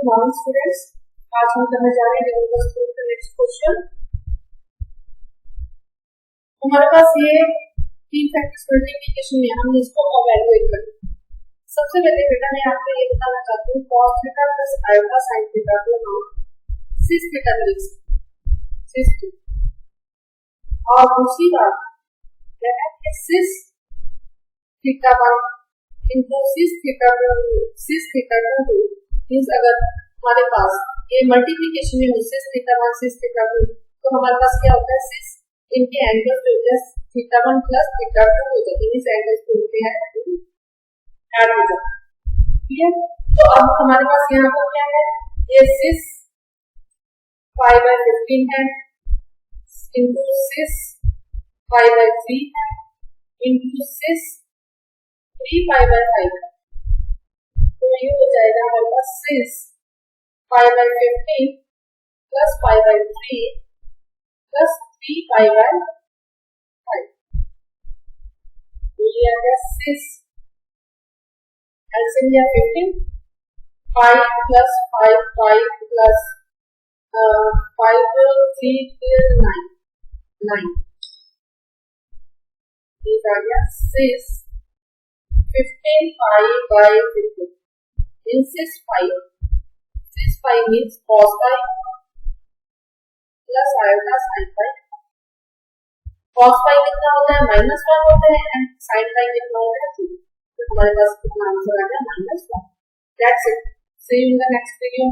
Good morning students. आज हम करने जा रहे हैं का नेक्स्ट क्वेश्चन। हमारे पास ये तीन फैक्टर्स मल्टीप्लिकेशन है, हम इसको इवैल्यूएट करेंगे। सबसे पहले बेटा मैं आपको ये बताना चाहती हूँ cos theta plus alpha sin theta को हम सिस थीटा में लिख सकते हैं, सिस थीटा। और दूसरी बात क्या है कि सिस थीटा 1 इनटू सिस थीटा 2 मींस अगर हमारे पास ये मल्टीप्लिकेशन में सिस थीटा 1 सिस थीटा 2 तो हमारे पास क्या होता है सिस इनके एंगल्स जो है थीटा 1 प्लस थीटा 2 हो जाते हैं। इस एंगल्स को होते हैं ऐड हो जाता है, ठीक है। तो अब हमारे पास यहाँ पर क्या है, ये सिस 5/15 है इनटू सिस 5/3 है इनटू सिस 3/5 है। तो ये हो जाएगा हमारे पास सिस 5/15 प्लस 5/3 प्लस 3/5। तो ये आ गया सिस एलसीएम लिया 15 5 प्लस 5 5 प्लस 5 3 9 ये आ गया सिस 15/15 in cis 5 means cos pi plus iota sin pi। cos pi कितना होता है -1 होता है एंड sin pi कितना होता है 2। तो हमारे पास कितना आंसर आ गया -1। That's it. See you in the next video.